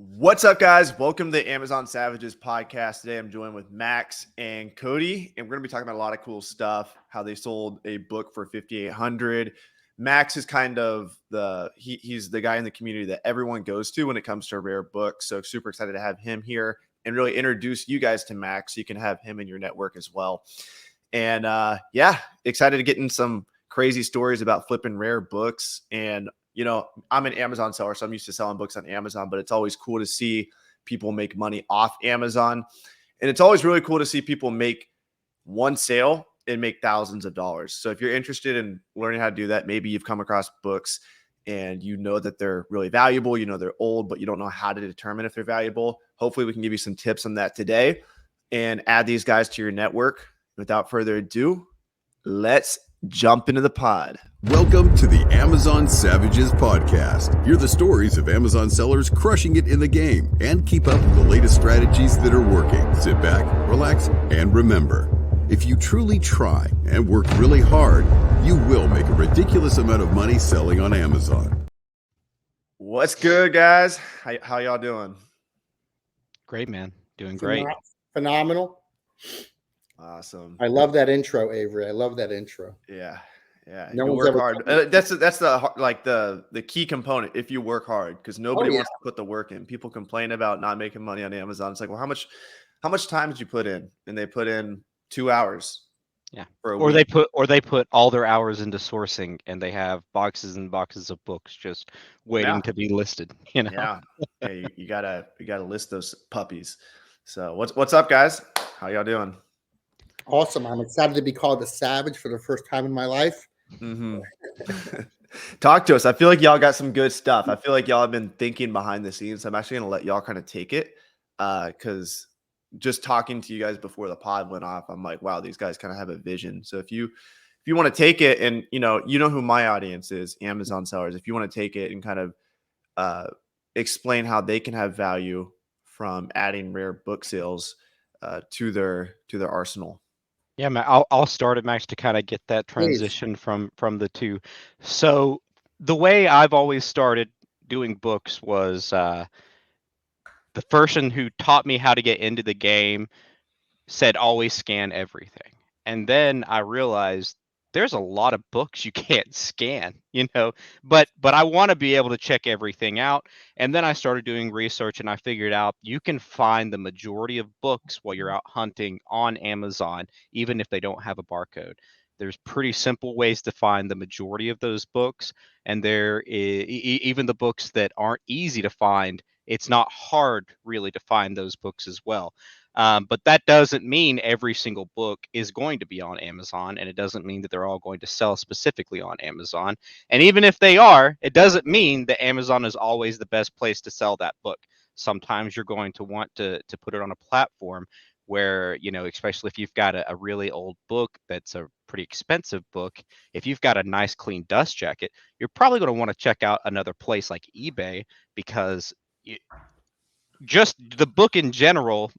What's up, guys? Welcome to the Amazon Savages podcast. Today, I'm joined with Max and Cody, and we're going to be talking about a lot of cool stuff. How they sold a book for $5,800. Max is kind of he's the guy in the community that everyone goes to when it comes to rare books. So super excited to have him here and really introduce you guys to Max, so you can have him in your network as well. And excited to get in some crazy stories about flipping rare books. And I'm an Amazon seller, so I'm used to selling books on Amazon, but it's always cool to see people make money off Amazon. And it's always really cool to see people make one sale and make thousands of dollars. So if you're interested in learning how to do that, maybe you've come across books and you know that they're really valuable, they're old, but you don't know how to determine if they're valuable. Hopefully we can give you some tips on that today and add these guys to your network. Without further ado, let's jump into the pod. Welcome to the Amazon Savages podcast. Hear the stories of Amazon sellers crushing it in the game and keep up with the latest strategies that are working. Sit back, relax, and remember, if you truly try and work really hard, you will make a ridiculous amount of money selling on Amazon. What's good, guys? How y'all doing? Great, man. Doing great. Phenomenal. Awesome. I love that intro, Avery. I love that intro. Yeah. No you one's work ever hard. That's the key component. If you work hard, because nobody wants to put the work in. People complain about not making money on Amazon. It's like, well, how much time did you put in? And they put in 2 hours. Yeah. For a or week. they put all their hours into sourcing, and they have boxes and boxes of books just waiting to be listed. Yeah. Hey, you gotta list those puppies. So what's up, guys? How y'all doing? Awesome. I'm excited to be called a savage for the first time in my life. Mm-hmm. Talk to us. I feel like y'all got some good stuff. I feel like y'all have been thinking behind the scenes. I'm actually going to let y'all kind of take it because just talking to you guys before the pod went off, I'm like, wow, these guys kind of have a vision. So if you want to take it, and you know who my audience is, Amazon sellers. If you want to take it and kind of explain how they can have value from adding rare book sales to their arsenal. Yeah, man, I'll start it, Max, to kind of get that transition from the two. So the way I've always started doing books was the person who taught me how to get into the game said always scan everything. And then I realized there's a lot of books you can't scan, but I want to be able to check everything out. And then I started doing research, and I figured out you can find the majority of books while you're out hunting on Amazon, even if they don't have a barcode. There's pretty simple ways to find the majority of those books. And there is even the books that aren't easy to find. It's not hard really to find those books as well. But that doesn't mean every single book is going to be on Amazon, and it doesn't mean that they're all going to sell specifically on Amazon. And even if they are, it doesn't mean that Amazon is always the best place to sell that book. Sometimes you're going to want to put it on a platform where, especially if you've got a really old book that's a pretty expensive book, if you've got a nice clean dust jacket, you're probably going to want to check out another place like eBay, because just the book in general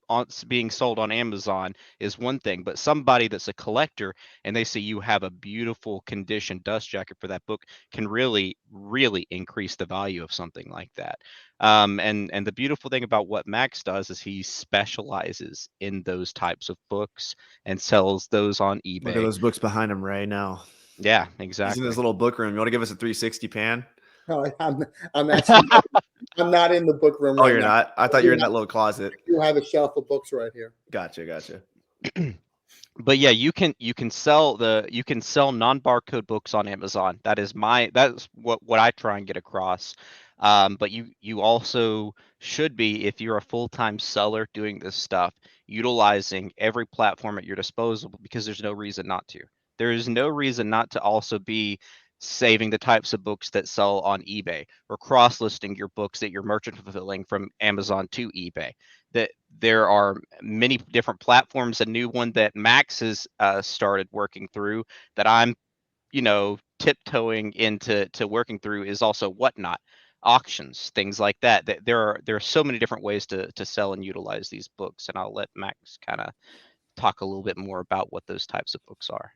being sold on Amazon is one thing, but somebody that's a collector and they see you have a beautiful condition dust jacket for that book can really, really increase the value of something like that. And the beautiful thing about what Max does is he specializes in those types of books and sells those on eBay. Look at those books behind him right now. Yeah, exactly. He's in his little book room. You want to give us a 360 pan? No, I'm actually I'm not in the book room. Oh, you're not? I thought you were in that little closet. You have a shelf of books right here. Gotcha. But yeah, you can sell non-barcode books on Amazon. That's what I try and get across. But you also should be, if you're a full-time seller doing this stuff, utilizing every platform at your disposal, because there's no reason not to. There is no reason not to also be saving the types of books that sell on eBay, or cross-listing your books that you're merchant fulfilling from Amazon to eBay. That there are many different platforms. A new one that Max has started working through that I'm, tiptoeing into working through is also Whatnot, auctions, things like that. There are so many different ways to sell and utilize these books, and I'll let Max kind of talk a little bit more about what those types of books are.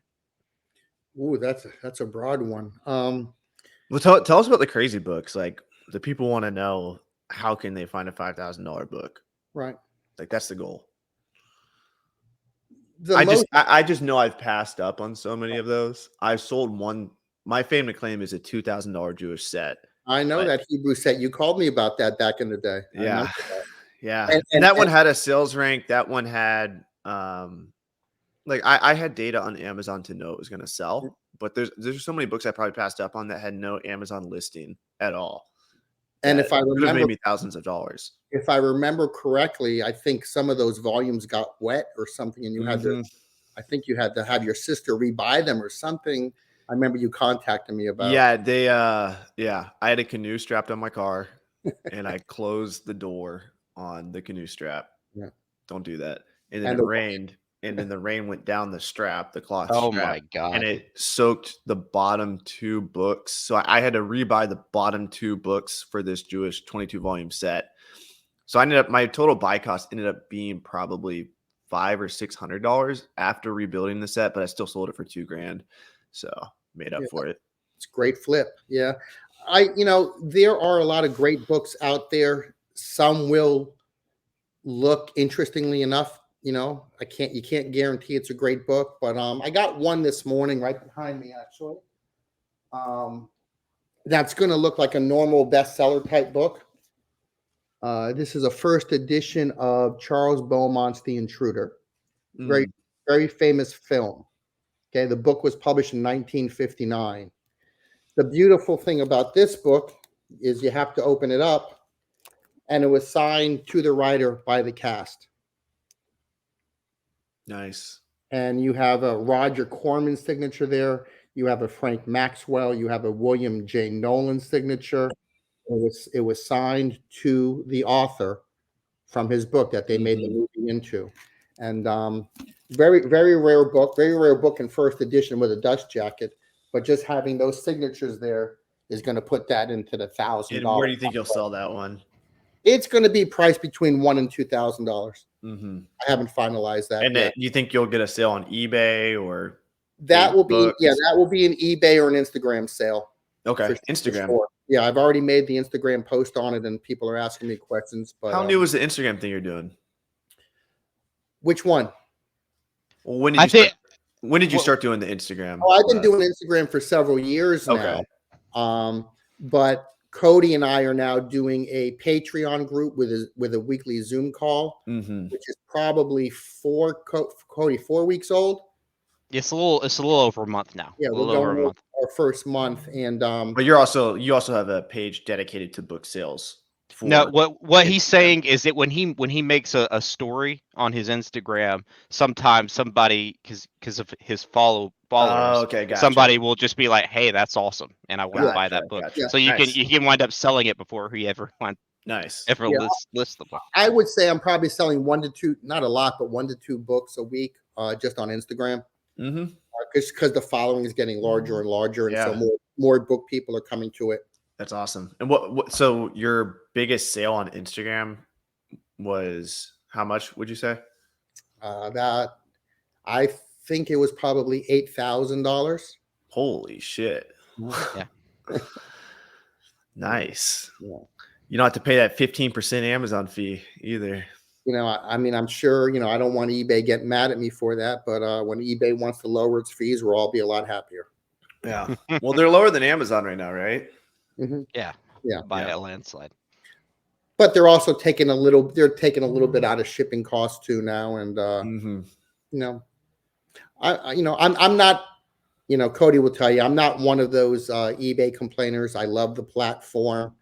Ooh, that's a broad one. Well, tell us about the crazy books. Like, the people want to know, how can they find a $5,000 book? Right. Like that's the goal. The I just know I've passed up on so many of those. I've sold one. My family claim is a $2,000 Jewish set. I know but, that Hebrew set. You called me about that back in the day. I Yeah. remember that. Yeah. And that one had a sales rank. That one had like I had data on Amazon to know it was going to sell, but there's so many books I probably passed up on that had no Amazon listing at all. And if I could have remember, made me thousands of dollars. if I remember correctly, I think some of those volumes got wet or something, and you had to. I think you had to have your sister rebuy them or something. I remember you contacting me about. Yeah, they yeah, I had a canoe strapped on my car and I closed the door on the canoe strap. Yeah. Don't do that. And then And it the- rained, and then the rain went down the strap, the cloth Oh strap, my God. and it soaked the bottom 2 books. So I had to rebuy the bottom 2 books for this Jewish 22 volume set. So I ended up, my total buy cost ended up being probably $500 or $600 after rebuilding the set, but I still sold it for $2,000. So made up for it. It's a great flip. Yeah. There are a lot of great books out there. Some will look interestingly enough. You can't guarantee it's a great book, but I got one this morning right behind me, actually. That's going to look like a normal bestseller type book. This is a first edition of Charles Beaumont's The Intruder. Very, very famous film. Okay, the book was published in 1959. The beautiful thing about this book is you have to open it up, and it was signed to the writer by the cast. Nice. And you have a Roger Corman signature there. You have a Frank Maxwell. You have a William J. Nolan signature. It was signed to the author from his book that they made the movie into. And very, very rare book in first edition with a dust jacket. But just having those signatures there is going to put that into the $1,000. And where do you think you'll sell that one? It's going to be priced between $1,000 and $2,000. Mm-hmm. I haven't finalized that and yet. You think you'll get a sale on eBay or that will be books? that will be an eBay or an Instagram sale. Okay, Instagram. Sure. Yeah, I've already made the Instagram post on it, and people are asking me questions. But how new is the Instagram thing you're doing? Which one? Well, when did you start doing the Instagram? Oh, I've been doing Instagram for several years now. Okay. But Cody and I are now doing a Patreon group with a weekly Zoom call, which is probably 4 weeks old. It's a little over a month now. Yeah, we're going over our first month, and but you also have a page dedicated to book sales. No, what he's saying is that when he makes a story on his Instagram, sometimes somebody because of his followers, gotcha. somebody will just be like, "Hey, that's awesome," and I want to buy that book. Gotcha. So you can wind up selling it before he ever lists the book. I would say I'm probably selling 1 to 2, not a lot, but 1 to 2 books a week, just on Instagram. Because the following is getting larger and larger, and so more book people are coming to it. That's awesome. And what? So your biggest sale on Instagram was how much? Would you say? That I think it was probably $8,000. Holy shit! Yeah. Nice. Yeah. You don't have to pay that 15% Amazon fee either. I mean, I'm sure, I don't want eBay getting mad at me for that, but when eBay wants to lower its fees, we'll all be a lot happier. Yeah. Well, they're lower than Amazon right now, right? Yeah. By a landslide. But they're also taking a little bit out of shipping costs too now. And, I'm not, Cody will tell you, I'm not one of those eBay complainers. I love the platform.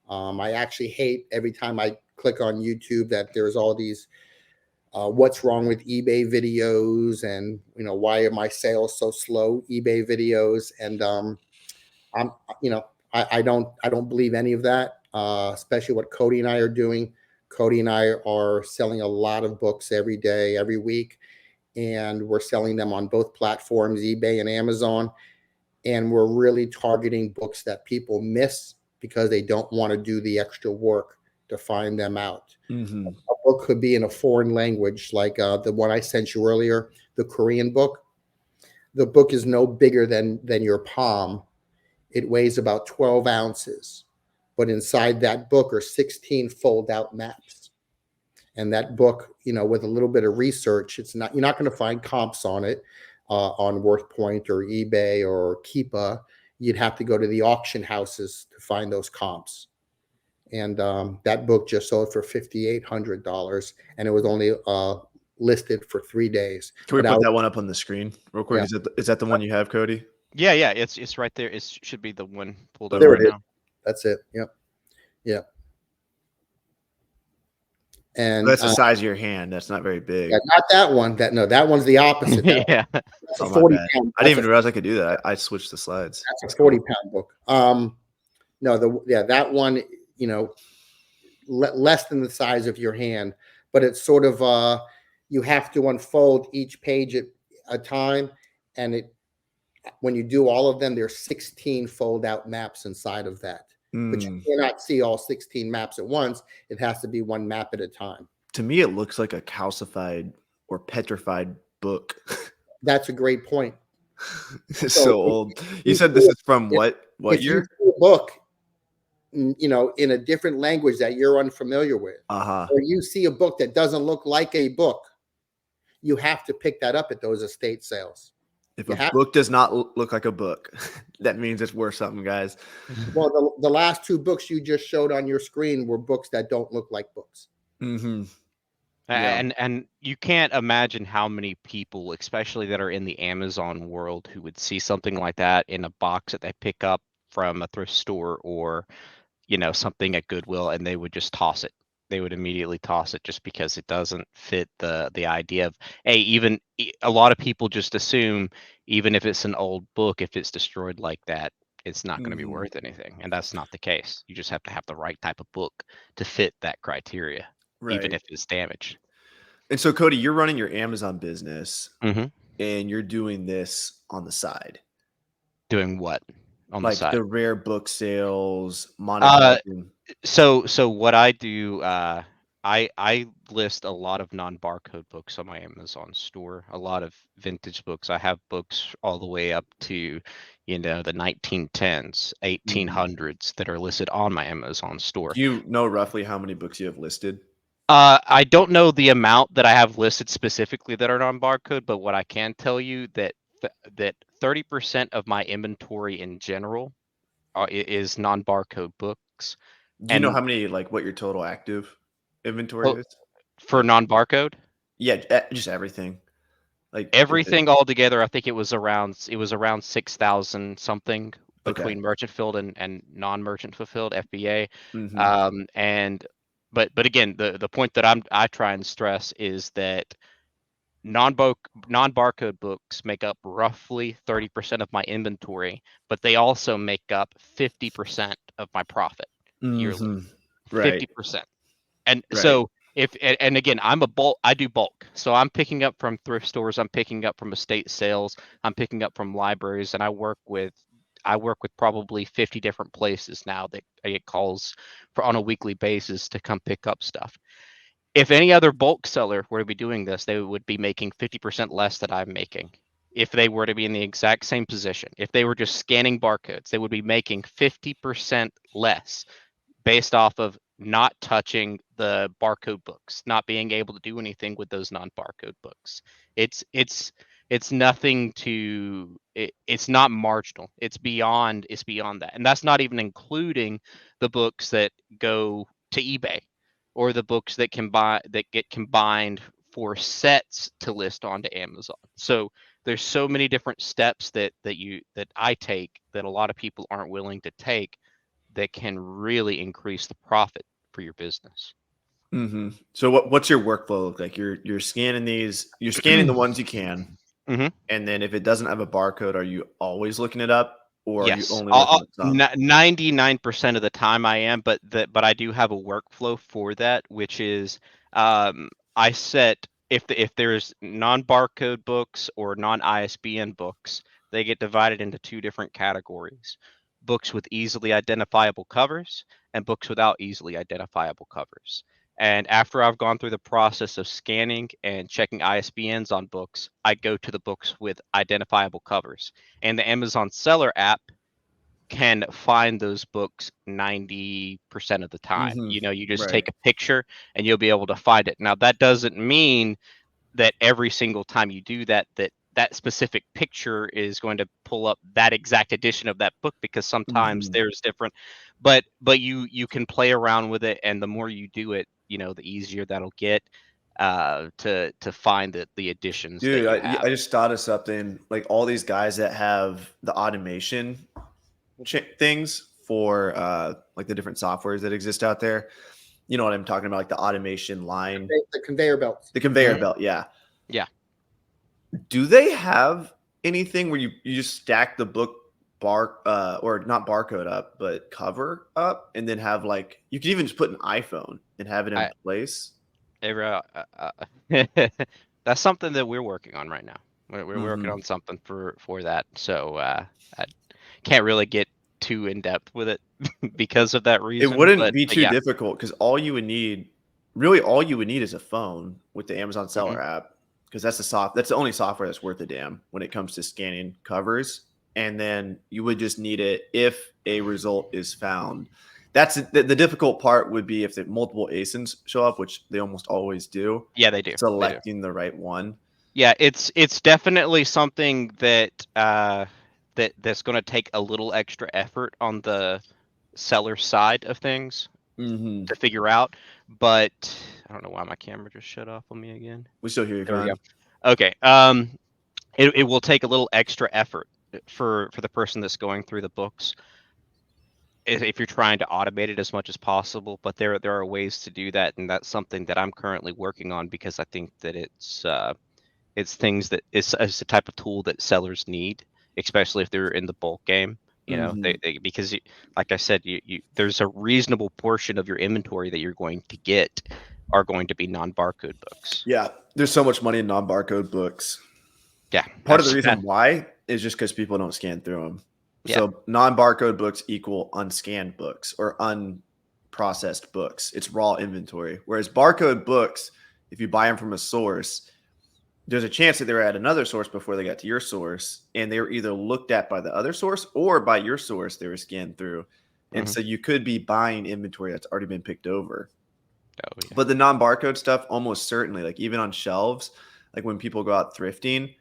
I actually hate every time I click on YouTube that there's all these what's wrong with eBay videos, and why are my sales so slow eBay videos, and I don't believe any of that, especially what Cody and I are doing. Cody and I are selling a lot of books every day, every week, and we're selling them on both platforms, eBay and Amazon, and we're really targeting books that people miss because they don't want to do the extra work to find them out. A book could be in a foreign language, like the one I sent you earlier, the Korean book. The book is no bigger than your palm. It weighs about 12 ounces. but inside that book are 16 fold out maps. And that book, with a little bit of research, you're not going to find comps on it on WorthPoint or eBay or Keepa. You'd have to go to the auction houses to find those comps. And that book just sold for $5,800, and it was only listed for 3 days. Can we put that one up on the screen real quick? Yeah. Is that the one you have, Cody? Yeah, it's right there. It should be the one pulled up There right it is. now. That's it. Yep. And That's the size of your hand. That's not very big. yeah, not that one. That one's the opposite. Yeah. That's a Oh, my 40 bad. pound. I didn't even realize I could do that. I switched the slides. That's a 40-pound book. No, that one, less than the size of your hand, but it's sort of you have to unfold each page at a time, and when you do all of them, there's 16 fold out maps inside of that. But you cannot see all 16 maps at once. It has to be one map at a time. To me, it looks like a calcified or petrified book. That's a great point. It's so old. You said this is from what year? You see a book, in a different language that you're unfamiliar with, or you see a book that doesn't look like a book, you have to pick that up at those estate sales. If a book does not look like a book, that means it's worth something, guys. Well, the last two books you just showed on your screen were books that don't look like books. Mm-hmm. Yeah. And you can't imagine how many people, especially that are in the Amazon world, who would see something like that in a box that they pick up from a thrift store or, something at Goodwill, and they would just toss it. They would immediately toss it just because it doesn't fit the idea of, even a lot of people just assume, even if it's an old book, if it's destroyed like that, it's not going to be worth anything. And that's not the case. You just have to have the right type of book to fit that criteria, even if it's damaged. And so, Cody, you're running your Amazon business, Mm-hmm. and you're doing this on the side. Doing what on like the side? The rare book sales, monetizing. So what I do, I list a lot of non-barcode books on my Amazon store, a lot of vintage books. I have books all the way up to, the 1910s, 1800s that are listed on my Amazon store. Do you know roughly how many books you have listed? I don't know the amount that I have listed specifically that are non-barcode, but what I can tell you that 30% of my inventory in general is non-barcode books. Do you know how many, what your total active inventory is? For non-barcode? Yeah, just everything. Like everything all together, I think it was around 6,000 something between merchant filled and non-merchant fulfilled FBA. Mm-hmm. But again, the point that I try and stress is that non-barcode books make up roughly 30% of my inventory, but they also make up 50% of my profit yearly. 50%. And so and again, I do bulk. So I'm picking up from thrift stores, I'm picking up from estate sales, I'm picking up from libraries, and I work with probably 50 different places now that I get calls on a weekly basis to come pick up stuff. If any other bulk seller were to be doing this, they would be making 50% less than I'm making. If they were to be in the exact same position, if they were just scanning barcodes, they would be making 50% less based off of not touching the barcode books, not being able to do anything with those non-barcode books. It's nothing to it's not marginal. It's beyond that. And that's not even including the books that go to eBay or the books that get combined for sets to list onto Amazon. So there's so many different steps that I take that a lot of people aren't willing to take that can really increase the profit for your business. Mm-hmm. So what's your workflow look like? You're scanning these, you're scanning the ones you can. Mm-hmm. And then if it doesn't have a barcode, are you always looking it up? Or yes. are you only looking at some? 99% of the time I am, but I do have a workflow for that, which is I set if there's non-barcode books or non-ISBN books, they get divided into two different categories: books with easily identifiable covers and books without easily identifiable covers. And after I've gone through the process of scanning and checking ISBNs on books, I go to the books with identifiable covers. And the Amazon Seller app can find those books 90% of the time. Mhm. You know, you just Right. take a picture and you'll be able to find it. Now, that doesn't mean that every single time you do that, that specific picture is going to pull up that exact edition of that book, because sometimes Mhm. there's different, but you can play around with it, and the more you do it, you know, the easier that'll get to find the editions that Dude, you I have. just thought of something. Like all these guys that have the automation things for like the different softwares that exist out there. You know what I'm talking about, like the automation line, The conveyor belts. the conveyor Mhm. belt. Yeah. Yeah. Do they have anything where you just stack the book or not barcode up, but cover up, and then have like you can even just put an iPhone and have it in I place? That's something that we're working on right now. We're working Mhm. on something for that. So I can't really get too in depth with it because of that It reason. wouldn't But be too yeah. difficult because all you would need is a phone with the Amazon Mhm. Seller app, because that's the only software that's worth a damn when it comes to scanning covers. And then you would just need it if a result is found. That's the difficult part would be if the multiple ASINs show up, which they almost always do, Yeah, they do. They do. selecting the right one. Yeah, it's definitely something that that's going to take a little extra effort on the seller side of things Mhm. to figure out. But I don't know why my camera just shut off on me again. We still hear you There we go. fine. Okay. It will take a little extra effort for the person that's going through the books if you're trying to automate it as much as possible. But there are ways to do that, and that's something that I'm currently working on, because I think that it's things that it's the type of tool that sellers need, especially if they're in the bulk game. You know, Mhm. because like I said, there's a reasonable portion of your inventory that you're going to get are going to be non-barcode books. Yeah, there's so much money in non-barcode books. Yeah, Part of the that's reason why is just because people don't scan through them. yeah. So non-barcode books equal unscanned books or unprocessed books. It's raw inventory. Whereas barcode books, if you buy them from a source, there's a chance that they were at another source before they got to your source, and they were either looked at by the other source or by your source they were scanned through. And Mhm. so you could be buying inventory that's already been picked over. Oh yeah. But the non-barcode stuff, almost certainly, like even on shelves, like when people go out thrifting,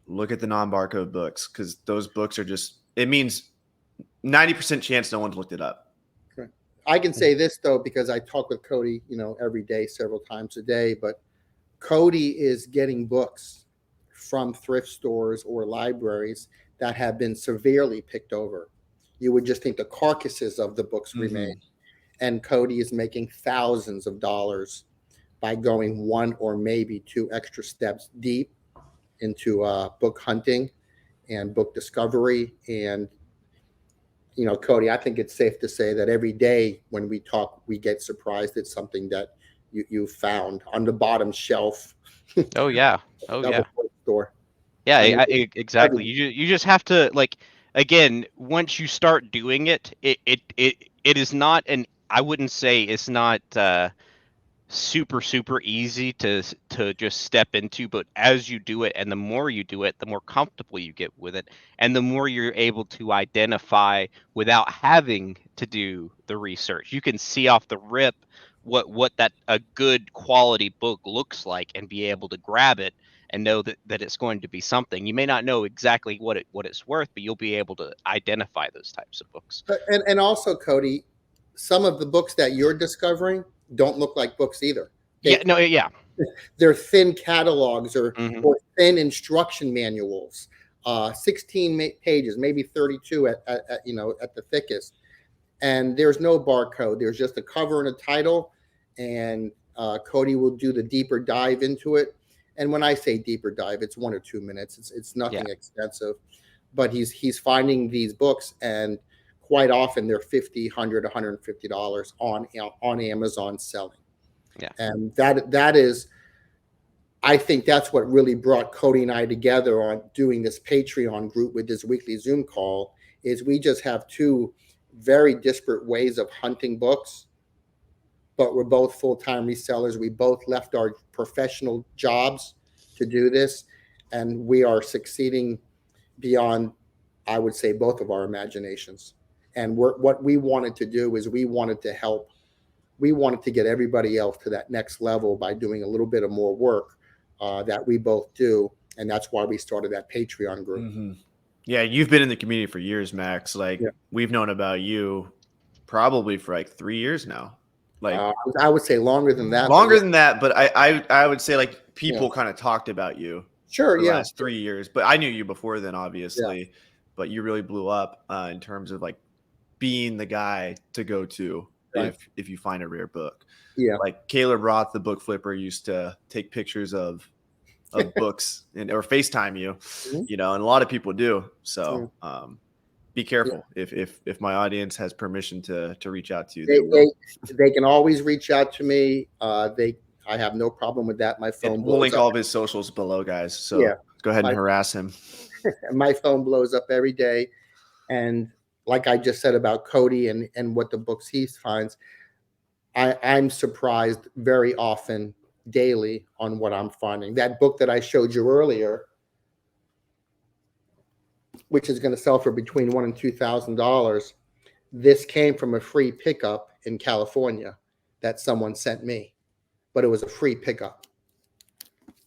look at the non-barcode books, because those books are just, it means 90% chance no one's looked it up. Correct. I can say this though, because I talk with Cody, every day, several times a day, but Cody is getting books from thrift stores or libraries that have been severely picked over. You would just think the carcasses of the books remain. Mhm. And Cody is making thousands of dollars by going one or maybe two extra steps deep into book hunting and book discovery. And, Cody, I think it's safe to say that every day when we talk, we get surprised at something that you found on the bottom shelf Oh yeah. Oh of yeah. a bookstore. Yeah, I mean, exactly. You just have to, like, again, once you start doing it, it is not an, I wouldn't say it's not super easy to just step into, but as you do it, and the more you do it, the more comfortable you get with it, and the more you're able to identify without having to do the research. You can see off the rip what that a good quality book looks like, and be able to grab it and know that it's going to be something. You may not know exactly what it's worth, but you'll be able to identify those types of books. and also, Cody, some of the books that you're discovering don't look like books either. Yeah, no, yeah. They're thin catalogs Hmm. or thin instruction manuals, 16 pages, maybe 32 at the thickest. And there's no barcode. There's just a cover and a title, and Cody will do the deeper dive into it. And when I say deeper dive, it's 1 or 2 minutes. It's Yeah. nothing extensive, but he's finding these books, and quite often they're $50, $100, $150 on Amazon selling. Yeah. And that is, I think that's what really brought Cody and I together on doing this Patreon group with this weekly Zoom call. Is we just have two very disparate ways of hunting books, but we're both full-time resellers. We both left our professional jobs to do this, and we are succeeding beyond, I would say, both of our imaginations. And what we wanted to do is we wanted to help. We wanted to get everybody else to that next level by doing a little bit of more work that we both do. And that's why we started that Patreon group. Mm-hmm. Yeah, you've been in the community for years, Max. Like, we've known about you probably for like 3 years now. Like, I would say longer than that. Longer than that, but I would say like people kind of talked about you for the last 3 years. But I knew you before then, obviously. Yeah. But you really blew up in terms of like being the guy to go to if you find a rare book. Yeah, like Caleb Roth, the book flipper, used to take pictures of books or FaceTime you, you know, and a lot of people do. So be careful if my audience has permission to reach out to you. They can always reach out to me. I have no problem with that. My phone. We'll link all of his socials below, guys. So go ahead and harass him. My phone blows up every day, and like I just said about Cody and what the books he finds, I'm surprised very often, daily, on what I'm finding. That book that I showed you earlier, which is going to sell for between $1,000 and $2,000. This came from a free pickup in California that someone sent me, but it was a free pickup.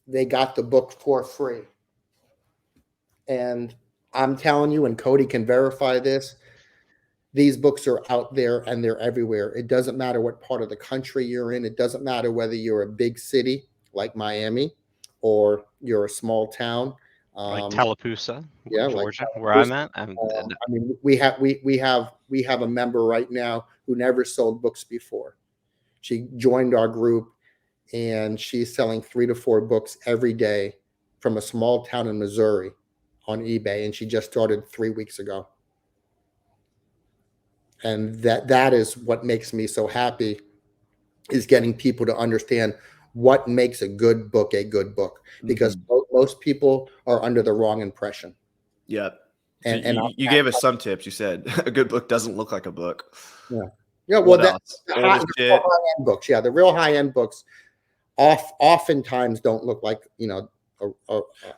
They got the book for free. And I'm telling you, and Cody can verify this, these books are out there and they're everywhere. It doesn't matter what part of the country you're in. It doesn't matter whether you're a big city like Miami or you're a small town. Like Tallapoosa, Georgia, like where I'm at. I mean, we have a member right now who never sold books before. She joined our group, and she's selling 3 to 4 books every day from a small town in Missouri on eBay, and she just started 3 weeks ago. And that is what makes me so happy, is getting people to understand what makes a good book, because most people are under the wrong impression. Yep. So and you gave us some tips. You said a good book doesn't look like a book. Yeah. Well, the high-end books. Yeah, the real high-end books oftentimes don't look like, you know.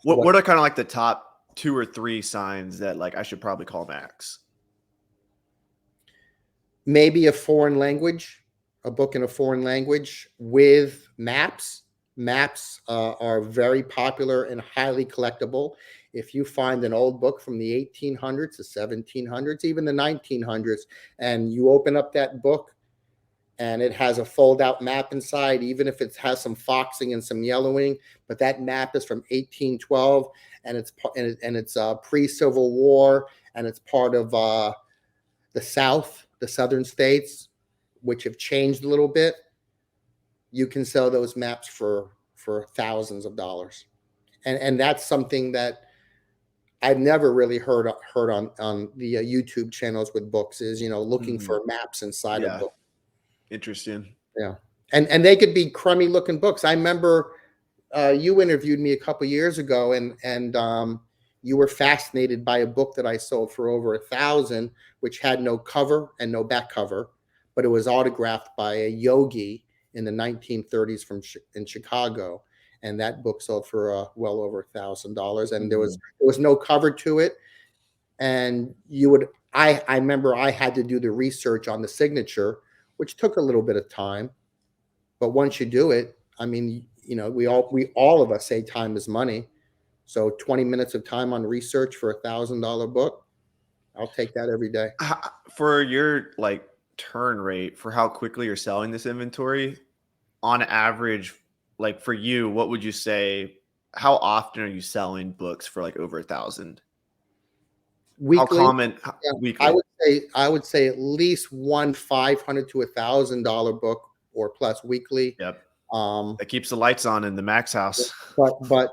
What are kind of like the top 2 or 3 signs that like I should probably call Max? Maybe a foreign language, a book in a foreign language with maps. Maps are very popular and highly collectible. If you find an old book from the 1800s, the 1700s, even the 1900s, and you open up that book and it has a fold-out map inside, even if it has some foxing and some yellowing, but that map is from 1812, and it's pre-Civil War, and it's part of the South, the southern states, which have changed a little bit, you can sell those maps for thousands of dollars. And that's something that I've never really heard on the YouTube channels with books, is, you know, looking for maps inside of books. Interesting. Yeah. And they could be crummy looking books. I remember you interviewed me a couple years ago, and you were fascinated by a book that I sold for over $1,000, which had no cover and no back cover, but it was autographed by a yogi in the 1930s in Chicago. And that book sold for well over $1,000. And there was no cover to it. And I remember I had to do the research on the signature, which took a little bit of time. But once you do it, I mean, you know, we all of us say time is money. So 20 minutes of time on research for $1,000 book, I'll take that every day. For your like turn rate, for how quickly you're selling this inventory, on average, like for you, what would you say? How often are you selling books for like over 1,000? Weekly. How common? Weekly. I would say at least one $500 to $1,000 book or plus weekly. Yep. That keeps the lights on in the Max house. But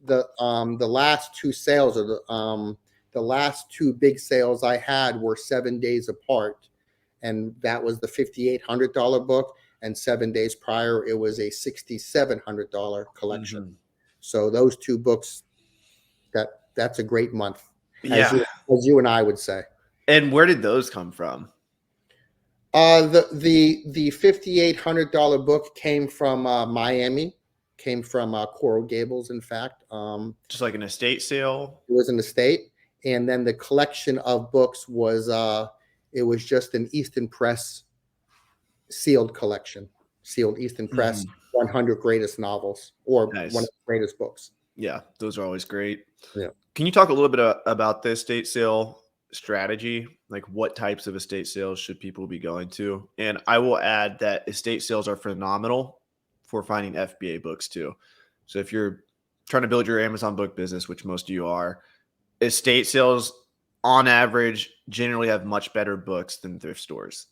the last 2 sales, or the last 2 big sales I had, were 7 days apart, and that was the $5,800 book, and 7 days prior it was a $6,700 collection. So those 2 books, that's a great month, as you and I would say. And where did those come from? The $5,800 book came from Miami. Came from Coral Gables, in fact. Just like an estate sale? It was an estate, And then the collection of books was it was just an Easton Press sealed collection, sealed Easton Press 100 greatest novels or one of the greatest books. Yeah, those are always great. Yeah. Can you talk a little bit about the estate sale strategy? Like what types of estate sales should people be going to? And I will add that estate sales are phenomenal for finding FBA books too. So if you're trying to build your Amazon book business, which most of you are, estate sales on average generally have much better books than thrift stores.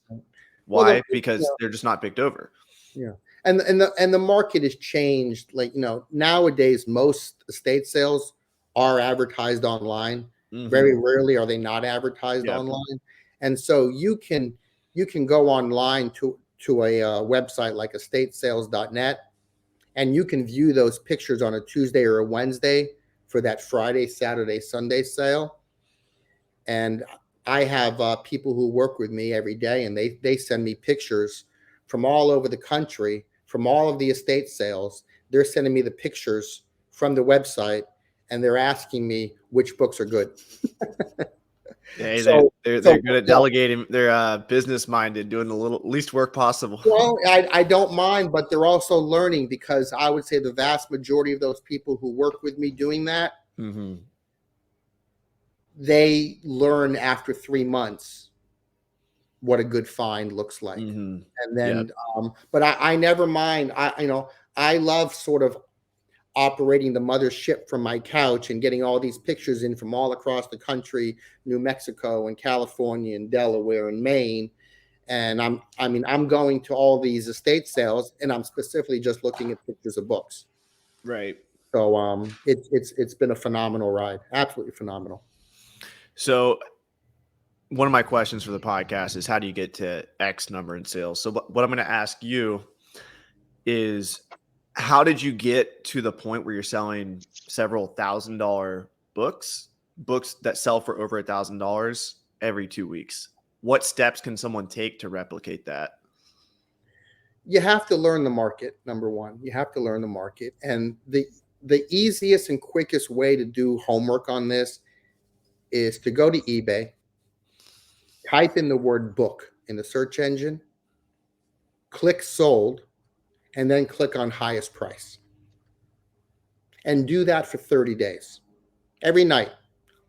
Why? Well, because they're just not picked over. Yeah. And the market has changed. Like, nowadays most estate sales are advertised online. Very rarely are they not advertised online. And so you can go online to a website like estatesales.net, and you can view those pictures on a Tuesday or a Wednesday for that Friday, Saturday, Sunday sale. And I have people who work with me every day, and they send me pictures from all over the country, from all of the estate sales. They're sending me the pictures from the website, and they're asking me which books are good. Hey, they're good at delegating. They're business minded, doing the least work possible. Well, I don't mind, but they're also learning, because I would say the vast majority of those people who work with me doing that, they learn after 3 months what a good find looks like. And then, but I never mind. I love sort of operating the mothership from my couch and getting all these pictures in from all across the country, New Mexico and California and Delaware and Maine. And I'm going to all these estate sales, and I'm specifically just looking at pictures of books. Right. So it's been a phenomenal ride. Absolutely phenomenal. So one of my questions for the podcast is, how do you get to X number in sales? So what I'm going to ask you is, how did you get to the point where you're selling several $1,000 books that sell for over $1,000 every 2 weeks? What steps can someone take to replicate that? You have to learn the market. Number one, you have to learn the market. And the easiest and quickest way to do homework on this is to go to eBay, type in the word book in the search engine, click sold, and then click on highest price. And do that for 30 days. Every night,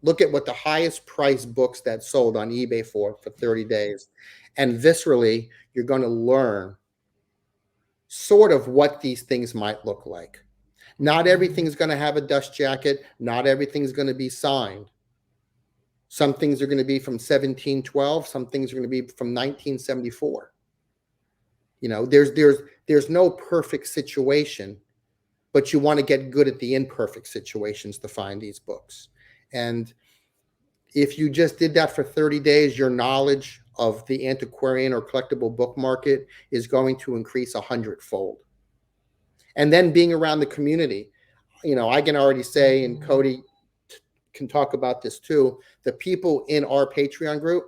look at what the highest price books that sold on eBay for 30 days. And viscerally, you're going to learn sort of what these things might look like. Not everything's going to have a dust jacket. Not everything's going to be signed. Some things are going to be from 1712. Some things are going to be from 1974. There's no perfect situation, but you want to get good at the imperfect situations to find these books. And if you just did that for 30 days, your knowledge of the antiquarian or collectible book market is going to increase 100-fold. And then being around the community, I can already say, and Cody can talk about this too, the people in our Patreon group,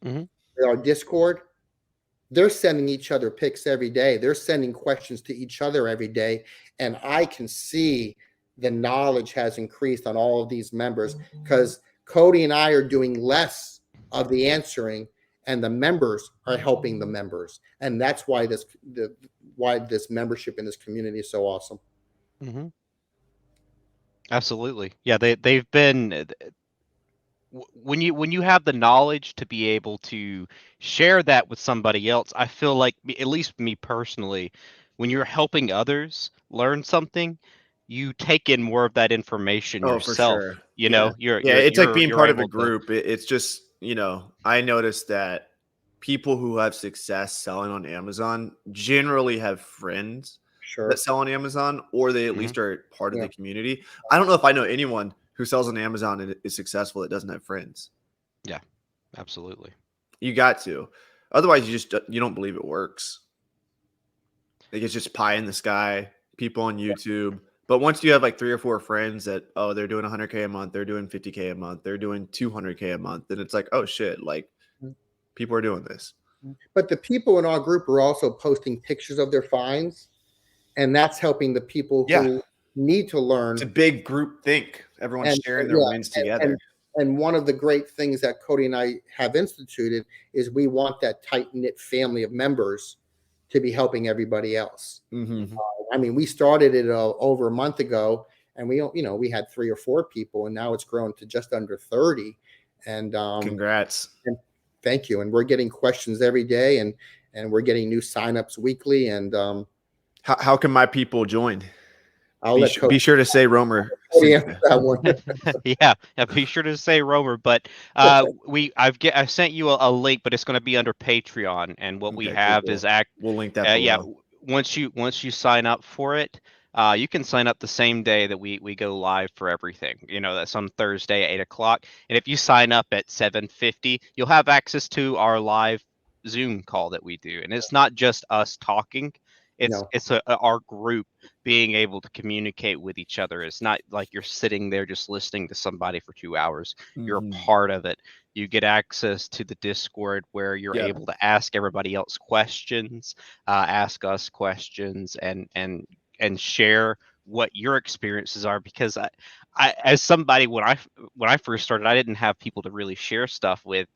our Discord, they're sending each other pics every day. They're sending questions to each other every day. And I can see the knowledge has increased on all of these members, because Cody and I are doing less of the answering, and the members are helping the members. And that's why this membership in this community is so awesome. Absolutely. Yeah, they've been, when you have the knowledge to be able to share that with somebody else, I feel like, at least me personally, when you're helping others learn something, you take in more of that information yourself. For sure. It's like being part of a group. It's just, I noticed that people who have success selling on Amazon generally have friends that sell on Amazon, or they at least are part of the community. I don't know if I know anyone who sells on Amazon and is successful that doesn't have friends. Yeah, absolutely. You got to. Otherwise, you don't believe it works. Like, it's just pie in the sky, people on YouTube. But once you have like 3 or 4 friends that, they're doing 100K a month, they're doing 50K a month, they're doing 200K a month, then it's like, oh shit, like people are doing this. But the people in our group are also posting pictures of their finds, and that's helping the people who need to learn. It's a big group think. Everyone's sharing their wins together. And one of the great things that Cody and I have instituted is we want that tight-knit family of members to be helping everybody else. Mm-hmm. I mean, we started it over a month ago, and we had 3 or 4 people, and now it's grown to just under 30. And congrats. And thank you. And we're getting questions every day, and we're getting new signups weekly. And how can my people join? I'll be sure to say Romer. That one. Yeah, be sure to say Romer. But I've sent you a link, but it's going to be under Patreon. And what we have is we'll link that below. Yeah, once you sign up for it, you can sign up the same day that we go live for everything. That's on Thursday at 8:00. And if you sign up at 7:50, you'll have access to our live Zoom call that we do. And it's not just us talking. It's our group being able to communicate with each other. It's not like you're sitting there just listening to somebody for 2 hours. You're a part of it. You get access to the Discord where you're able to ask everybody else questions, ask us questions, and share what your experiences are. Because I as somebody, when I first started, I didn't have people to really share stuff with.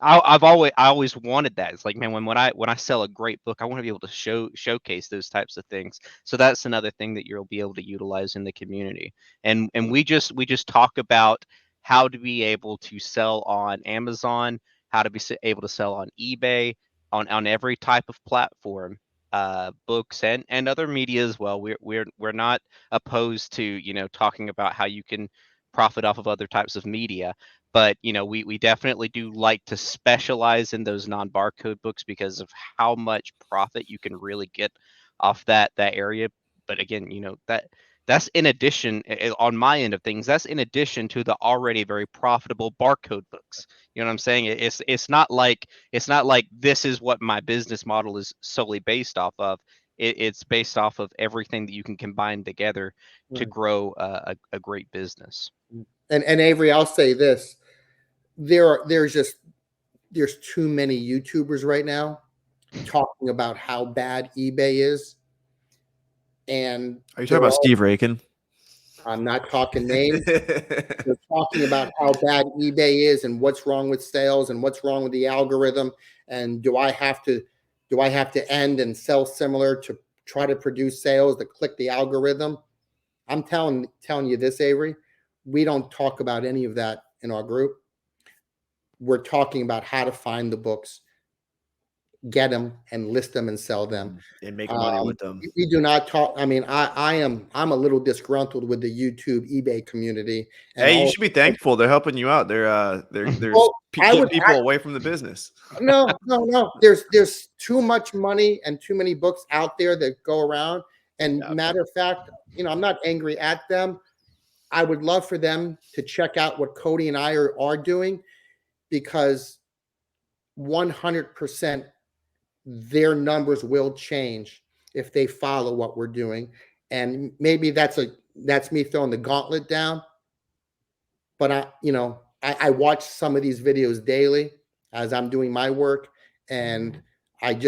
I always wanted that. It's like, man, when I sell a great book, I want to be able to showcase those types of things. So that's another thing that you'll be able to utilize in the community. And we just talk about how to be able to sell on Amazon, how to be able to sell on eBay, on every type of platform, books and other media as well. We're not opposed to talking about how you can profit off of other types of media. But we definitely do like to specialize in those non-barcode books because of how much profit you can really get off that area. But again, that's in addition, on my end of things, that's in addition to the already very profitable barcode books. You know what I'm saying? It's not like this is what my business model is solely based off of. It's based off of everything that you can combine together to grow a great business. And Avery, I'll say this: there's too many YouTubers right now talking about how bad eBay is. And are you talking about Steve Rakin? I'm not talking names. They're talking about how bad eBay is and what's wrong with sales and what's wrong with the algorithm. And do I have to end and sell similar to try to produce sales to click the algorithm? I'm telling you this, Avery, we don't talk about any of that in our group. We're talking about how to find the books, get them, and list them and sell them and make money with them. We do not talk. I mean, I'm a little disgruntled with the YouTube eBay community. And hey, you should be thankful. They're helping you out. They're keeping people away from the business. No. There's too much money and too many books out there that go around. And matter of fact, I'm not angry at them. I would love for them to check out what Cody and I are doing, because 100% their numbers will change if they follow what we're doing. And maybe that's me throwing the gauntlet down. But I watch some of these videos daily as I'm doing my work, and I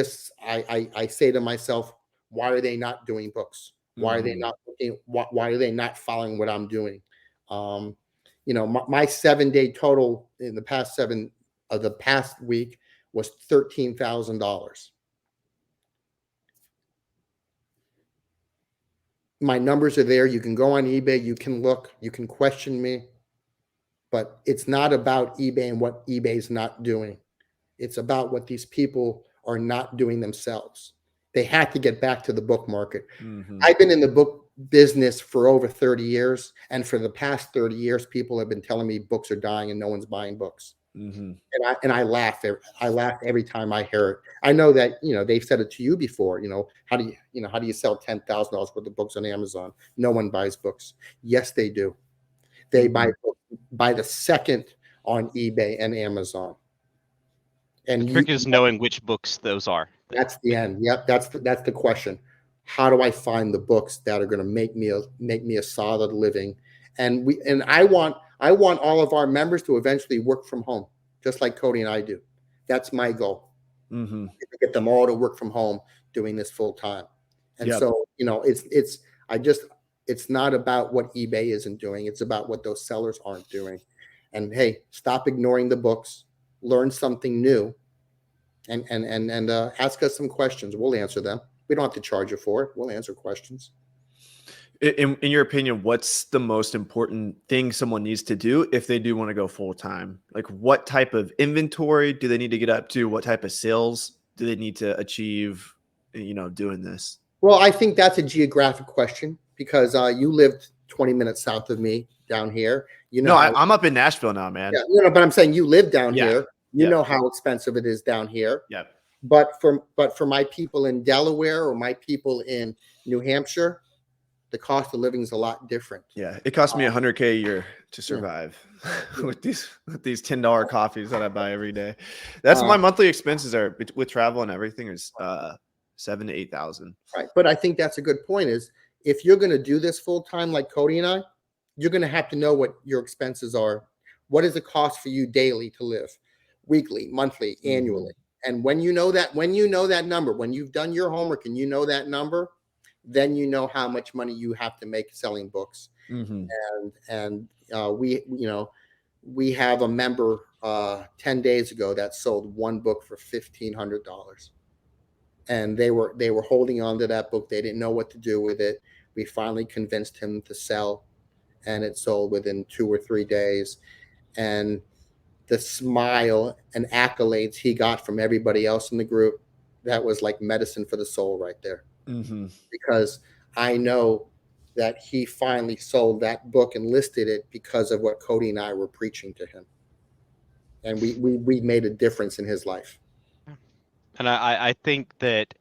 say to myself, why are they not doing books? Why are they not looking? Why are they not following what I'm doing? My 7-day total in the past week was $13,000. My numbers are there. You can go on eBay. You can look. You can question me. But it's not about eBay and what eBay is not doing. It's about what these people are not doing themselves. They have to get back to the book market. I've been in the book business for over 30 years. And for the past 30 years, people have been telling me books are dying and no one's buying books. And I laugh. I laugh every time I hear it. I know that they've said it to you before. How do you sell $10,000 worth of books on Amazon? No one buys books. Yes, they do. They buy books by the second on eBay and Amazon. And the trick is knowing which books those are. That's the end. Yep, that's the question. How do I find the books that are going to make me a solid living? And I want all of our members to eventually work from home, just like Cody and I do. That's my goal. To get them all to work from home doing this full time. And so, it's not about what eBay isn't doing. It's about what those sellers aren't doing. And hey, stop ignoring the books, learn something new, and ask us some questions. We'll answer them. We don't have to charge you for it. We'll answer questions. In your opinion, what's the most important thing someone needs to do if they do want to go full time? Like, what type of inventory do they need to get up to? What type of sales do they need to achieve, doing this? Well, I think that's a geographic question because you lived 20 minutes south of me down here. No, I'm up in Nashville now, man. Yeah, but I'm saying you live down here. You Yeah. know how expensive it is down here. Yeah. But for my people in Delaware or my people in New Hampshire, the cost of living is a lot different. Yeah, it cost me $100K a year to survive with these $10 coffees that I buy every day. That's my monthly expenses are with travel and everything is $7,000 to $8,000. Right, but I think that's a good point. Is if you're going to do this full time, like Cody and I, you're going to have to know what your expenses are. What is the cost for you daily to live, weekly, monthly, annually? And when you know that number, when you've done your homework and you know that number, then you know how much money you have to make selling books. And we have a member 10 days ago that sold one book for $1,500, and they were holding on to that book. They didn't know what to do with it. We finally convinced him to sell, and it sold within 2 or 3 days. And the smile and accolades he got from everybody else in the group, that was like medicine for the soul right there. Because I know that he finally sold that book and listed it because of what Cody and I were preaching to him. And we made a difference in his life. And I think that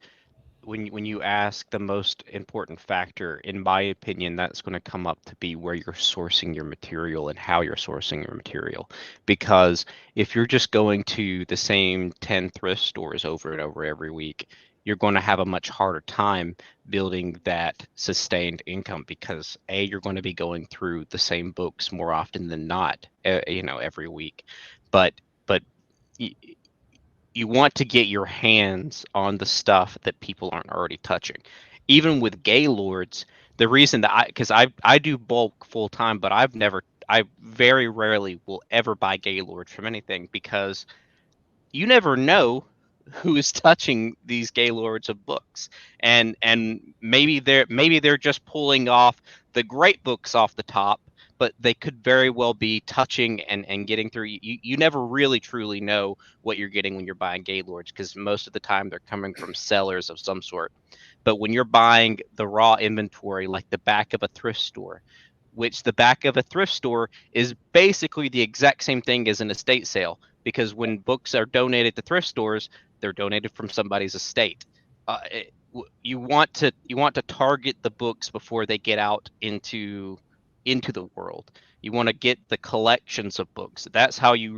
when you ask the most important factor, in my opinion, that's going to come up to be where you're sourcing your material and how you're sourcing your material. Because if you're just going to the same 10 thrift stores over and over every week, you're going to have a much harder time building that sustained income because you're going to be going through the same books more often than not, every week. But you want to get your hands on the stuff that people aren't already touching. Even with Gaylords, the reason that because I do bulk full time, but I very rarely will ever buy Gaylords from anything because you never know who is touching these Gaylords of books, and maybe they're just pulling off the great books off the top, but they could very well be touching and getting through. You never really truly know what you're getting when you're buying Gaylords because most of the time they're coming from sellers of some sort. But when you're buying the raw inventory, like the back of a thrift store, which the back of a thrift store is basically the exact same thing as an estate sale, because when books are donated to thrift stores, they're donated from somebody's estate. You want to target the books before they get out into the world. You want to get the collections of books. That's how you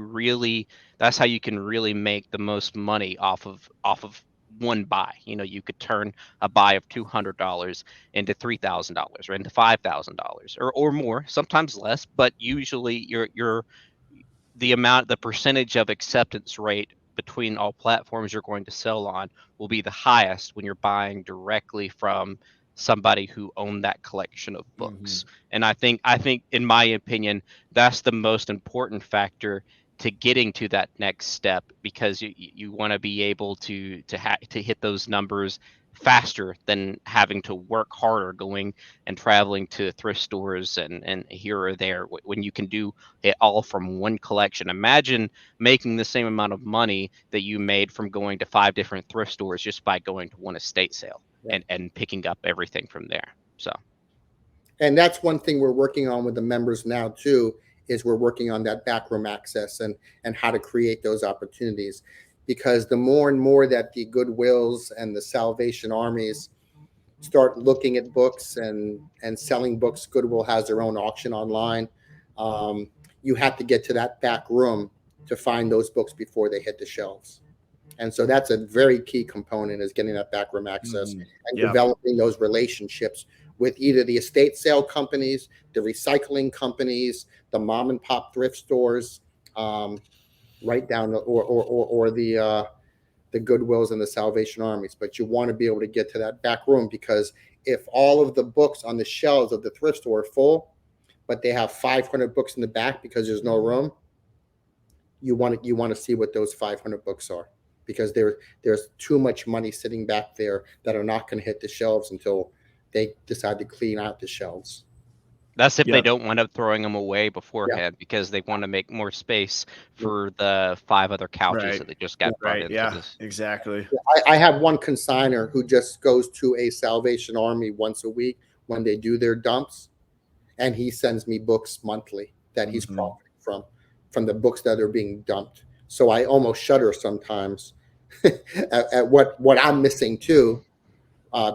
can really make the most money off of one buy. You could turn a buy of $200 into $3,000 or into $5,000 or more, sometimes less, but usually the percentage of acceptance rate between all platforms you're going to sell on will be the highest when you're buying directly from somebody who owned that collection of books. And I think in my opinion, that's the most important factor to getting to that next step, because you want to be able to hit those numbers faster than having to work harder going and traveling to thrift stores and here or there, when you can do it all from one collection. Imagine making the same amount of money that you made from going to 5 different thrift stores just by going to one estate sale and picking up everything from there. And that's one thing we're working on with the members now too, is we're working on that backroom access and how to create those opportunities. Because the more and more that the Goodwills and the Salvation Armies start looking at books and selling books, Goodwill has their own auction online. You have to get to that back room to find those books before they hit the shelves. And so that's a very key component, is getting that backroom access and developing those relationships with either the estate sale companies, the recycling companies, the mom and pop thrift stores, right down or the Goodwills and the Salvation Armies. But you want to be able to get to that back room, because if all of the books on the shelves of the thrift store are full, but they have 500 books in the back because there's no room, you want to see what those 500 books are, because there's too much money sitting back there that are not going to hit the shelves until they decide to clean out the shelves. That's if Yeah. they don't wind up throwing them away beforehand because they want to make more space for the 5 other couches that they just got brought into this. Exactly. I have one consigner who just goes to a Salvation Army once a week when they do their dumps, and he sends me books monthly that he's profiting from the books that are being dumped. So I almost shudder sometimes at what I'm missing too,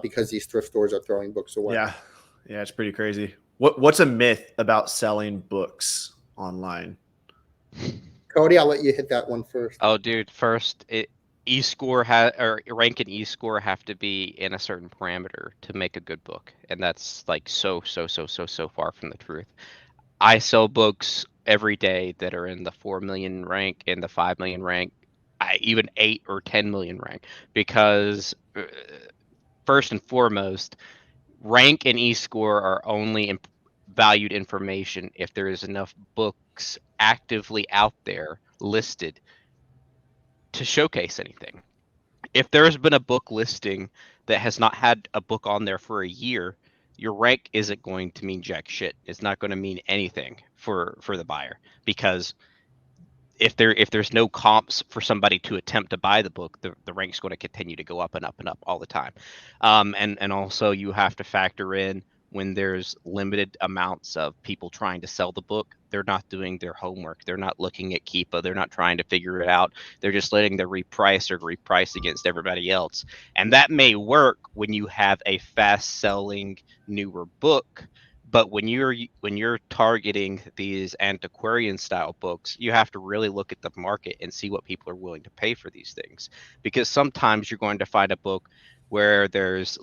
because these thrift stores are throwing books away. Yeah, it's pretty crazy. What's a myth about selling books online? Cody, I'll let you hit that one first. Oh, dude, first, rank and e-score have to be in a certain parameter to make a good book, and that's like so far from the truth. I sell books every day that are in the 4 million rank, in the 5 million rank, even 8 or 10 million rank, because first and foremost, rank and e-score are only valued information if there is enough books actively out there listed to showcase anything. If there's been a book listing that has not had a book on there for a year, your rank isn't going to mean jack shit. It's not going to mean anything for the buyer, because if there's no comps for somebody to attempt to buy the book, the rank's going to continue to go up and up and up all the time. And also you have to factor in, when there's limited amounts of people trying to sell the book, they're not doing their homework. They're not looking at Keepa. They're not trying to figure it out. They're just letting them reprice against everybody else. And that may work when you have a fast selling newer book. But when you're targeting these antiquarian style books, you have to really look at the market and see what people are willing to pay for these things. Because sometimes you're going to find a book where there's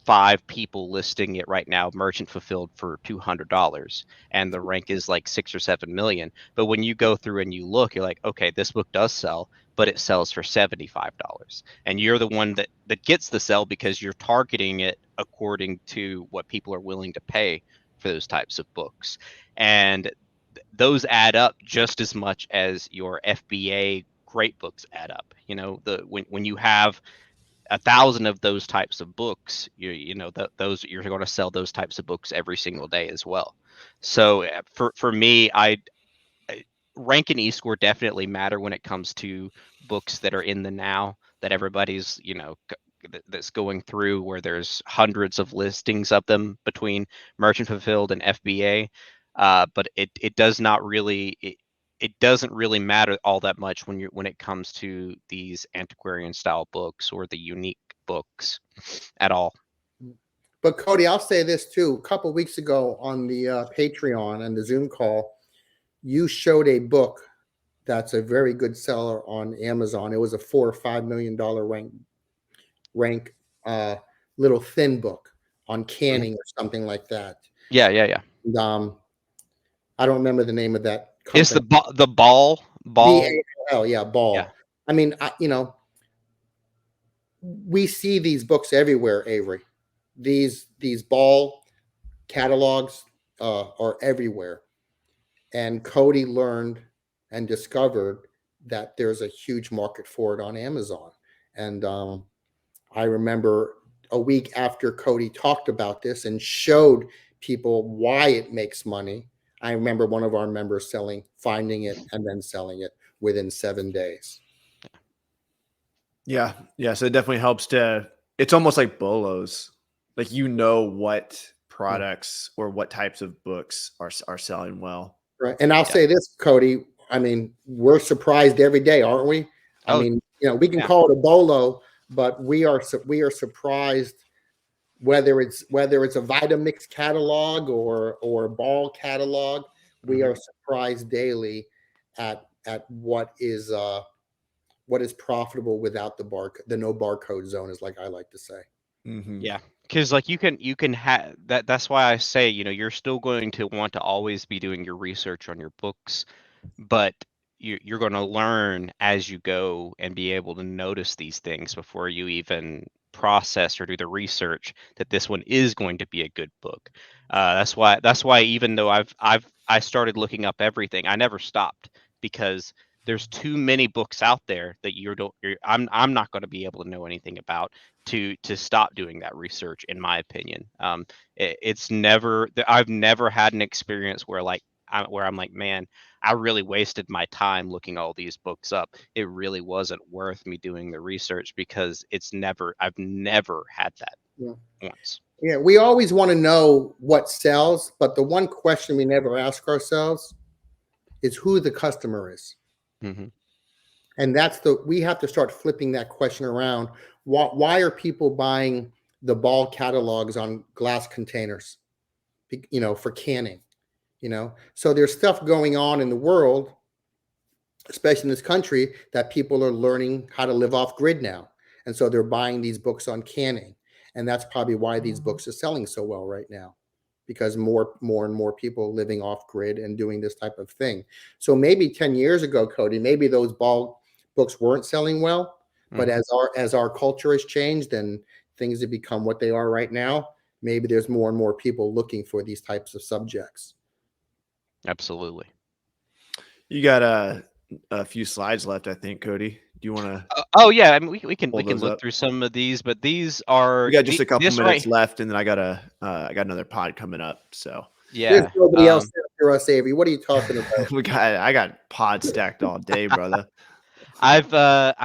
5 people listing it right now, merchant fulfilled, for $200, and the rank is like 6 or 7 million. But when you go through and you look, you're like, okay, this book does sell, but it sells for $75, and you're the one that gets the sell because you're targeting it according to what people are willing to pay for those types of books. And those add up just as much as your FBA great books add up. When you have 1,000 of those types of books, you're going to sell those types of books every single day as well. So for me, rank and e-score definitely matter when it comes to books that are in the now, that everybody's that's going through, where there's hundreds of listings of them between merchant fulfilled and FBA. But it doesn't really matter all that much when it comes to these antiquarian style books or the unique books at all. But Cody, I'll say this too. A couple of weeks ago on the Patreon and the Zoom call, you showed a book that's a very good seller on Amazon. It was a $4 or $5 million rank little thin book on canning or something like that. Yeah. And, I don't remember the name of that company. It's the Ball. BAL, yeah, Ball. Yeah. I mean, we see these books everywhere, Avery. These Ball catalogs are everywhere. And Cody learned and discovered that there's a huge market for it on Amazon. And I remember a week after Cody talked about this and showed people why it makes money, I remember one of our members finding it and then selling it within 7 days. Yeah. So it definitely helps it's almost like bolos. Like, what products or what types of books are selling well. Right. And I'll say this, Cody, I mean, we're surprised every day, aren't we? I mean, we can call it a bolo, but we are surprised whether it's a Vitamix catalog or a Ball catalog. We are surprised daily at what is profitable without the no barcode zone, is like I like to say. Yeah, because you can have that. That's why I say, you're still going to want to always be doing your research on your books, but you're going to learn as you go and be able to notice these things before you even process or do the research that this one is going to be a good book. That's why even though I started looking up everything, I never stopped, because there's too many books out there that I'm not going to be able to know anything about to stop doing that research, in my opinion. I've never had an experience where I'm like, man, I really wasted my time looking all these books up. It really wasn't worth me doing the research, because I've never had that once. Yeah, we always want to know what sells, but the one question we never ask ourselves is who the customer is. Mm-hmm. And we have to start flipping that question around. Why are people buying the Ball catalogs on glass containers, for canning, So there's stuff going on in the world, especially in this country, that people are learning how to live off grid now. And so they're buying these books on canning. And that's probably why these books are selling so well right now, because more and more people living off grid and doing this type of thing. So maybe 10 years ago, Cody, maybe those Ball books weren't selling well, but as our culture has changed and things have become what they are right now, maybe there's more and more people looking for these types of subjects. Absolutely. You got a few slides left, I think, Cody. Do you want to? Oh yeah, I mean, we can look up through some of these, but these are. We got just a couple minutes left, and then I got another pod coming up. So yeah, there's nobody else after us, Avery. What are you talking about? I got pod stacked all day, brother. I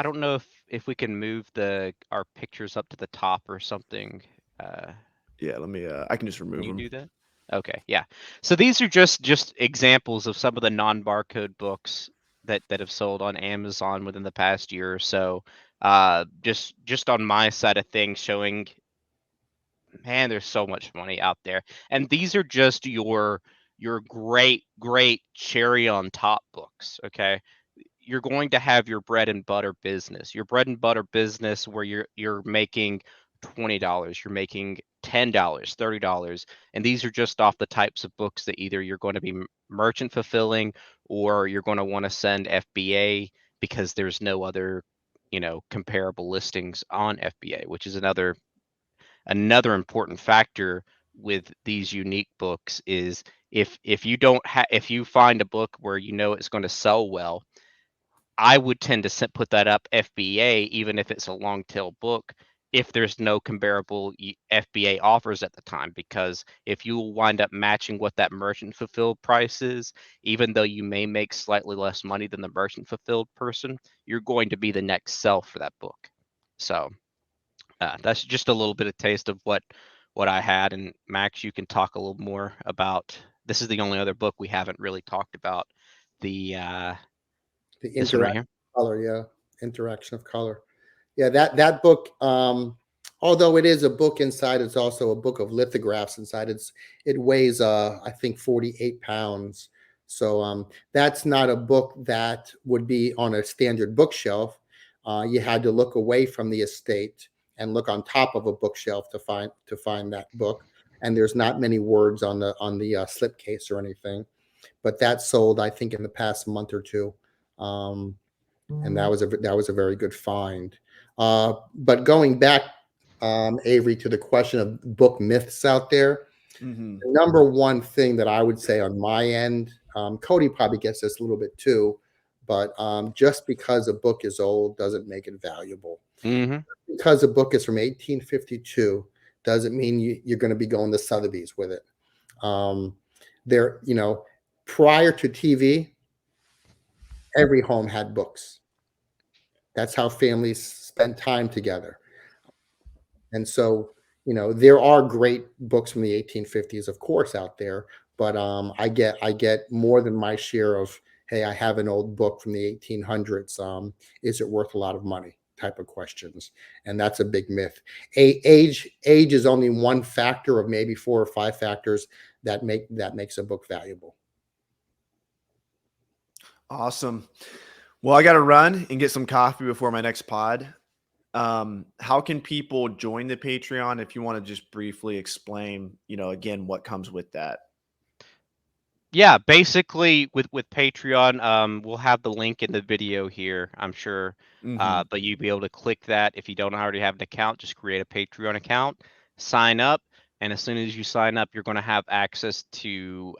don't know if we can move our pictures up to the top or something. Yeah, let me. I can just remove them. Can you do that? Okay, yeah. So these are just examples of some of the non-barcode books that have sold on Amazon within the past year or so. Just on my side of things, showing, man, there's so much money out there, and these are just your great cherry on top books. Okay, you're going to have your bread and butter business, where you're making $20, you're making $10, $30, and these are just off the types of books that either you're going to be merchant fulfilling, or you're going to want to send FBA, because there's no other comparable listings on FBA, which is another important factor with these unique books. Is if you find a book where it's going to sell well, I would tend to put that up FBA, even if it's a long tail book, if there's no comparable FBA offers at the time, because if you wind up matching what that merchant fulfilled price is, even though you may make slightly less money than the merchant fulfilled person, you're going to be the next sell for that book. So that's just a little bit of taste of what I had. And Max, you can talk a little more about, this is the only other book we haven't really talked about, the interaction right here. of color. Yeah, interaction of color. Yeah, that book, although it is a book inside, it's also a book of lithographs inside. It weighs I think 48 pounds. So that's not a book that would be on a standard bookshelf. You had to look away from the estate and look on top of a bookshelf to find that book. And there's not many words on the slipcase or anything. But that sold, I think, in the past month or two. And that was a very good find. But going back, Avery, to the question of book myths out there, the number one thing that I would say on my end, Cody probably gets this a little bit too, but just because a book is old doesn't make it valuable. Because a book is from 1852 doesn't mean you're going to be going to Sotheby's with it. Prior to TV, every home had books. That's how families spent time together. And so, there are great books from the 1850s, of course, out there. But I get more than my share of, hey, I have an old book from the 1800s. Is it worth a lot of money? Type of questions. And that's a big myth. Age is only one factor of maybe 4 or 5 factors that makes a book valuable. Awesome. Well, I got to run and get some coffee before my next pod. How can people join the Patreon, if you want to just briefly explain, again, what comes with that? Yeah, basically with Patreon, we'll have the link in the video here, I'm sure. But you'll be able to click that. If you don't already have an account, just create a Patreon account, sign up, and as soon as you sign up, you're going to have access to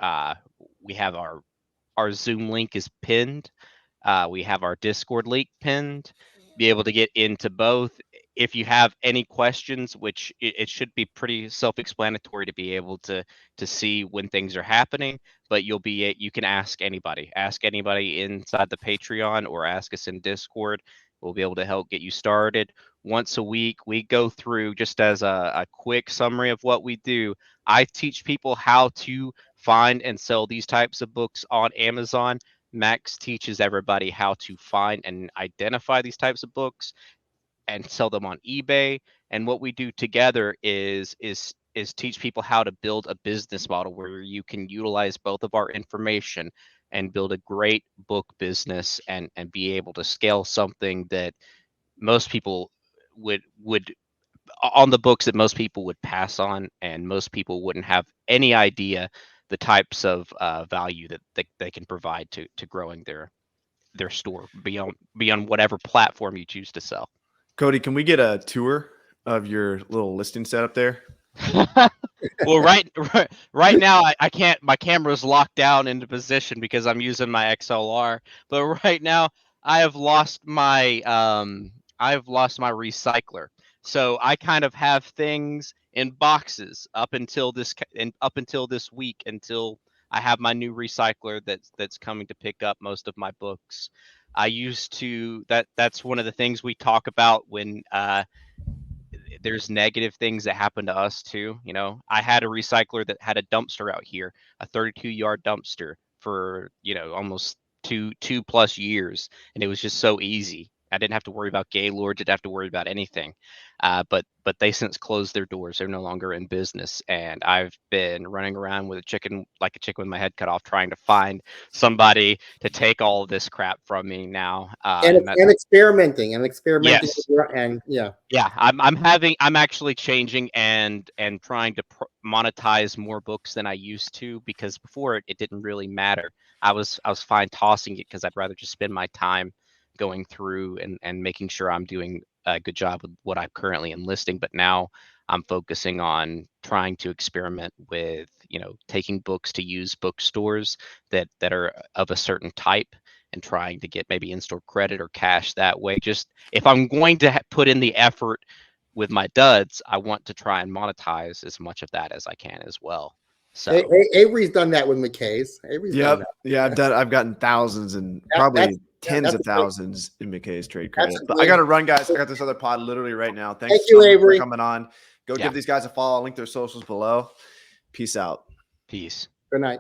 we have our our Zoom link is pinned. We have our Discord link pinned. Be able to get into both. If you have any questions, which it should be pretty self-explanatory to be able to see when things are happening, but you can ask anybody inside the Patreon or ask us in Discord. We'll be able to help get you started. Once a week, we go through, just as a quick summary of what we do. I teach people how to find and sell these types of books on Amazon. Max teaches everybody how to find and identify these types of books and sell them on eBay. And what we do together is teach people how to build a business model where you can utilize both of our information and build a great book business and be able to scale something that most people would on the books that most people would pass on, and most people wouldn't have any idea the types of value that they can provide to growing their store beyond whatever platform you choose to sell. Cody, can we get a tour of your little listing setup there? Well, right now I can't. My camera's locked down into position because I'm using my XLR. But right now I have lost my recycler. So I kind of have things in boxes up until this week, until I have my new recycler that's coming to pick up most of my books. I used to that's one of the things we talk about when there's negative things that happen to us too. You know, I had a recycler that had a dumpster out here, a 32-yard dumpster for, almost two plus years. And it was just so easy. I didn't have to worry about Gaylord, didn't have to worry about anything. But they since closed their doors. They're no longer in business. And I've been running around with like a chicken with my head cut off, trying to find somebody to take all of this crap from me now. And experimenting. Yes. And yeah. Yeah, I'm actually changing and trying to monetize more books than I used to, because before it didn't really matter. I was fine tossing it because I'd rather just spend my time going through and making sure I'm doing a good job with what I'm currently enlisting. But now I'm focusing on trying to experiment with, taking books to used bookstores that are of a certain type, and trying to get maybe in-store credit or cash that way. Just if I'm going to put in the effort with my duds, I want to try and monetize as much of that as I can as well. So Avery's done that with McKay's. Done that. Yeah, I've gotten thousands and probably tens of thousands in McKay's trade credit. But I got to run, guys. I got this other pod literally right now. Thank you, Avery, for coming on. Go give these guys a follow. I'll link their socials below. Peace out. Peace. Good night.